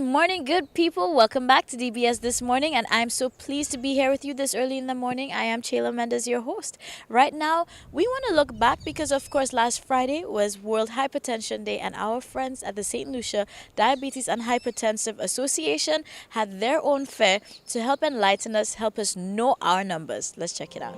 morning, good people. Welcome back to DBS This Morning, and I'm so pleased to be here with you this early in the morning. I am Chayla Mendez, your host. Right now, we want to look back because, of course, last Friday was World Hypertension Day, and our friends at the St. Lucia Diabetes and Hypertensive Association had their own fair to help enlighten us, help us know our numbers. Let's check it out.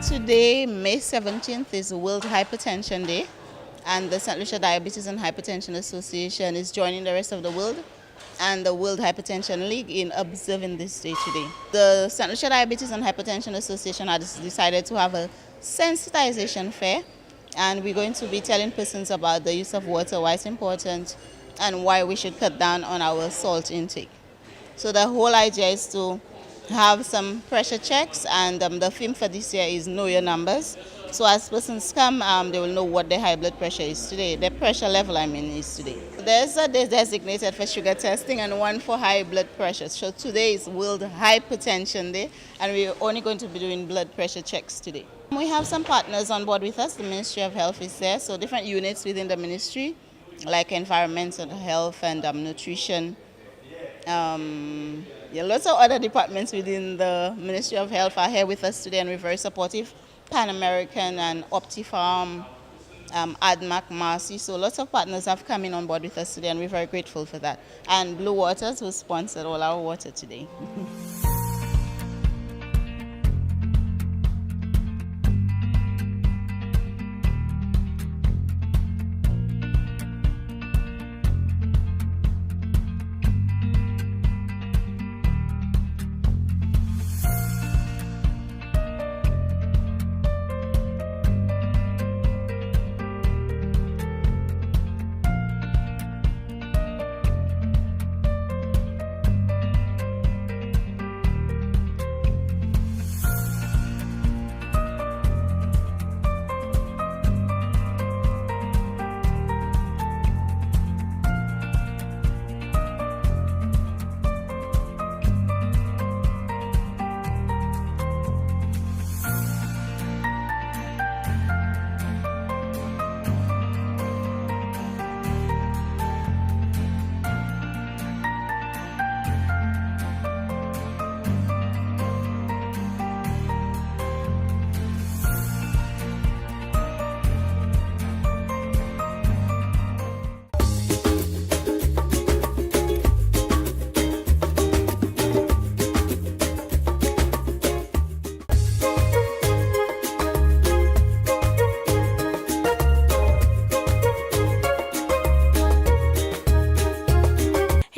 Today, May 17th, is World Hypertension Day, and the St. Lucia Diabetes and Hypertension Association is joining the rest of the world and the World Hypertension League in observing this day today. The St. Lucia Diabetes and Hypertension Association has decided to have a sensitization fair, and we're going to be telling persons about the use of water, why it's important, and why we should cut down on our salt intake. So the whole idea is to have some pressure checks, and the theme for this year is Know Your Numbers. So as persons come, they will know what their high blood pressure is today, their pressure level is today. There's a day designated for sugar testing and one for high blood pressure. So today is World Hypertension Day, and we're only going to be doing blood pressure checks today. We have some partners on board with us. The Ministry of Health is there, so different units within the ministry, like environmental health and nutrition. Lots of other departments within the Ministry of Health are here with us today, and we're very supportive. Pan American and Optifarm, ADMAC, Marcy. So lots of partners have come in on board with us today, and we're very grateful for that. And Blue Waters, who sponsored all our water today.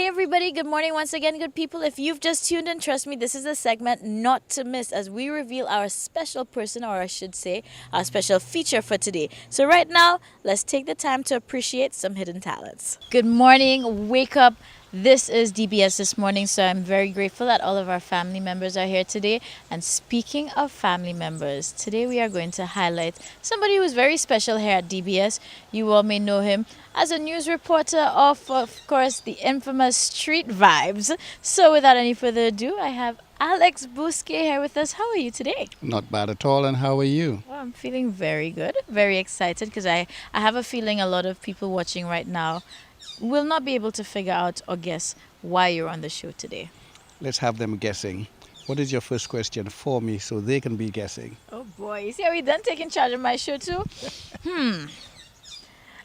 Everybody, good morning once again, good people. If you've just tuned in, trust me, this is a segment not to miss as we reveal our special person, or I should say, our special feature for today. So right now, let's take the time to appreciate some hidden talents. Good morning, wake up. This is DBS This Morning, so I'm very grateful that all of our family members are here today. And speaking of family members, today we are going to highlight somebody who's very special here at DBS. You all may know him as a news reporter of course, the infamous Street Vibes. So without any further ado, I have Alex Bousquet here with us. How are you today? Not bad at all, and how are you? Well, I'm feeling very good, very excited because I have a feeling a lot of people watching right now will not be able to figure out or guess why you're on the show today. Let's have them guessing. What is your first question for me so they can be guessing? Oh boy, you see how we done taking charge of my show too?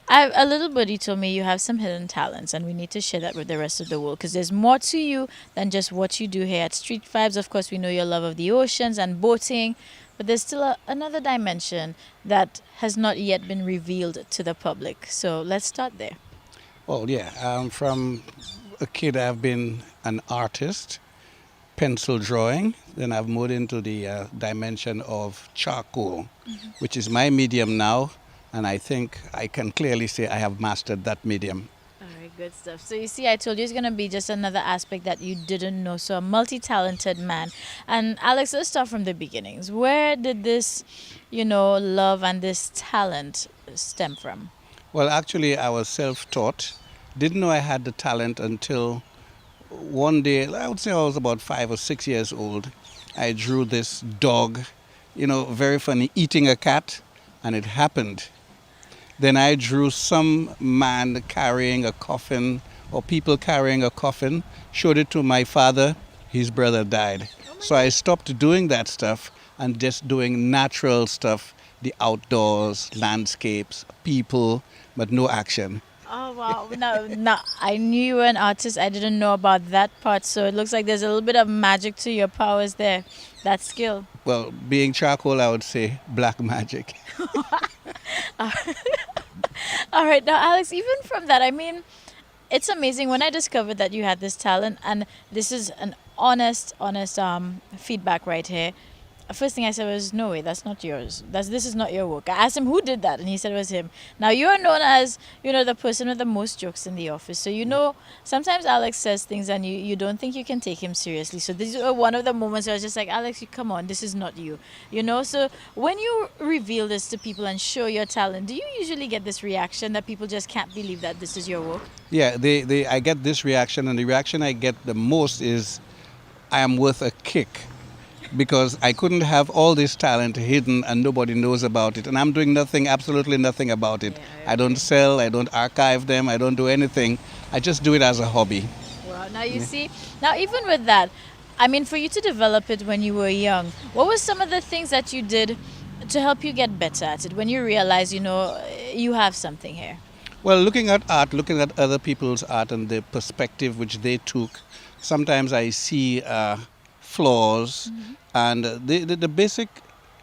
A little birdie told me you have some hidden talents and we need to share that with the rest of the world because there's more to you than just what you do here at Street Vibes. Of course, we know your love of the oceans and boating, but there's still another dimension that has not yet been revealed to the public. So let's start there. Well, yeah, from a kid, I've been an artist, pencil drawing. Then I've moved into the dimension of charcoal, which is my medium now. And I think I can clearly say I have mastered that medium. All right, good stuff. So you see, I told you it's going to be just another aspect that you didn't know. So a multi-talented man. And Alex, let's start from the beginnings. Where did this, love and this talent stem from? Well, actually, I was self-taught. Didn't know I had the talent until one day, I would say I was about 5 or 6 years old. I drew this dog, very funny, eating a cat, and it happened. Then I drew some man carrying a coffin or people carrying a coffin, showed it to my father, his brother died. So I stopped doing that stuff and just doing natural stuff, the outdoors, landscapes, people, but no action. Oh, wow. No, I knew you were an artist. I didn't know about that part. So it looks like there's a little bit of magic to your powers there, that skill. Well, being charcoal, I would say black magic. All right, now, Alex, even from that, I mean, it's amazing when I discovered that you had this talent, and this is an honest feedback right here. First thing I said was, no way, that's not yours. This is not your work. I asked him who did that, and he said it was him. Now, you are known as, the person with the most jokes in the office. So, sometimes Alex says things and you don't think you can take him seriously. So this is one of the moments where I was just like, Alex, come on, this is not you. So when you reveal this to people and show your talent, do you usually get this reaction that people just can't believe that this is your work? Yeah, I get this reaction, and the reaction I get the most is, I am worth a kick. Because I couldn't have all this talent hidden and nobody knows about it. And I'm doing nothing, absolutely nothing about it. I don't sell, I don't archive them, I don't do anything. I just do it as a hobby. Wow, now you see, now even with that, I mean, for you to develop it when you were young, what were some of the things that you did to help you get better at it when you realized, you have something here? Well, looking at art, looking at other people's art and the perspective which they took, sometimes I see flaws, and the basic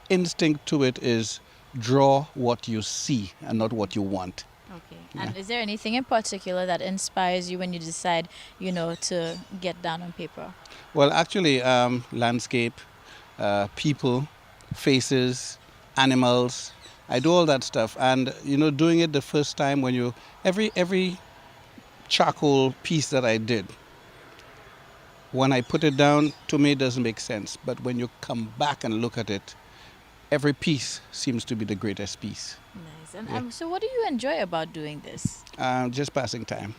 instinct to it is draw what you see and not what you want. Okay. And is there anything in particular that inspires you when you decide, to get down on paper? Well, actually, landscape, people, faces, animals. I do all that stuff, and doing it the first time when every charcoal piece that I did, when I put it down, to me it doesn't make sense. But when you come back and look at it, every piece seems to be the greatest piece. Nice. And so what do you enjoy about doing this? Just passing time.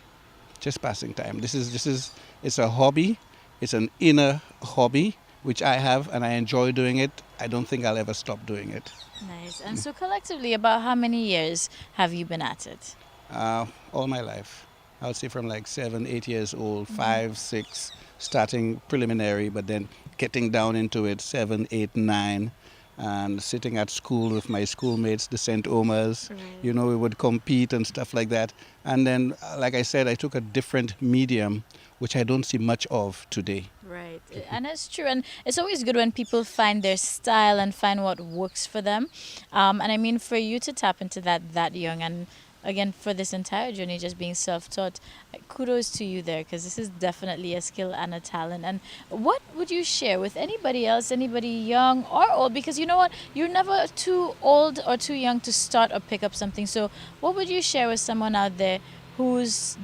Just passing time. It's a hobby. It's an inner hobby, which I have, and I enjoy doing it. I don't think I'll ever stop doing it. Nice. And so collectively, about how many years have you been at it? All my life. I would say from like 7, 8 years old, 5, 6, starting preliminary, but then getting down into it, 7, 8, 9, and sitting at school with my schoolmates, the St. Omars. Right. We would compete and stuff like that. And then, like I said, I took a different medium, which I don't see much of today. Right. And it's true. And it's always good when people find their style and find what works for them. And I mean, for you to tap into that young, and again, for this entire journey, just being self-taught, kudos to you there, because this is definitely a skill and a talent. And what would you share with anybody else, anybody young or old? Because you know what? You're never too old or too young to start or pick up something. So what would you share with someone out there who's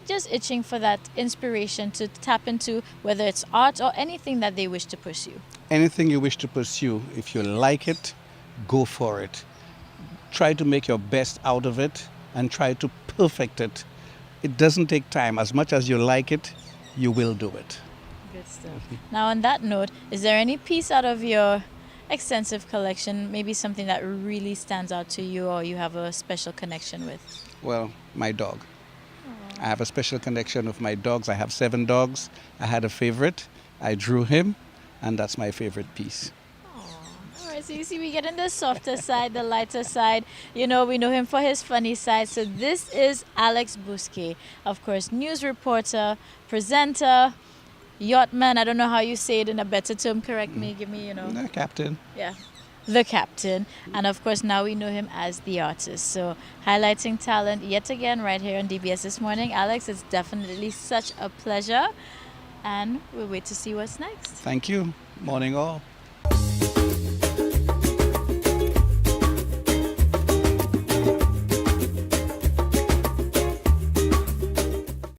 just itching for that inspiration to tap into, whether it's art or anything that they wish to pursue? Anything you wish to pursue, if you like it, go for it. Try to make your best out of it and try to perfect it. It doesn't take time. As much as you like it, you will do it. Good stuff. Now, on that note, is there any piece out of your extensive collection, maybe something that really stands out to you or you have a special connection with? Well, my dog. I have a special connection with my dogs. I have 7 dogs. I had a favorite. I drew him, and that's my favorite piece. All right, so you see, we get in the softer side, the lighter side. You know, we know him for his funny side. So this is Alex Bousquet, of course, news reporter, presenter, yachtman. I don't know how you say it in a better term. Correct me, give me, Captain. Yeah, the captain. And of course, now we know him as the artist. So highlighting talent yet again right here on DBS This Morning. Alex, it's definitely such a pleasure. And we'll wait to see what's next. Thank you. Morning all.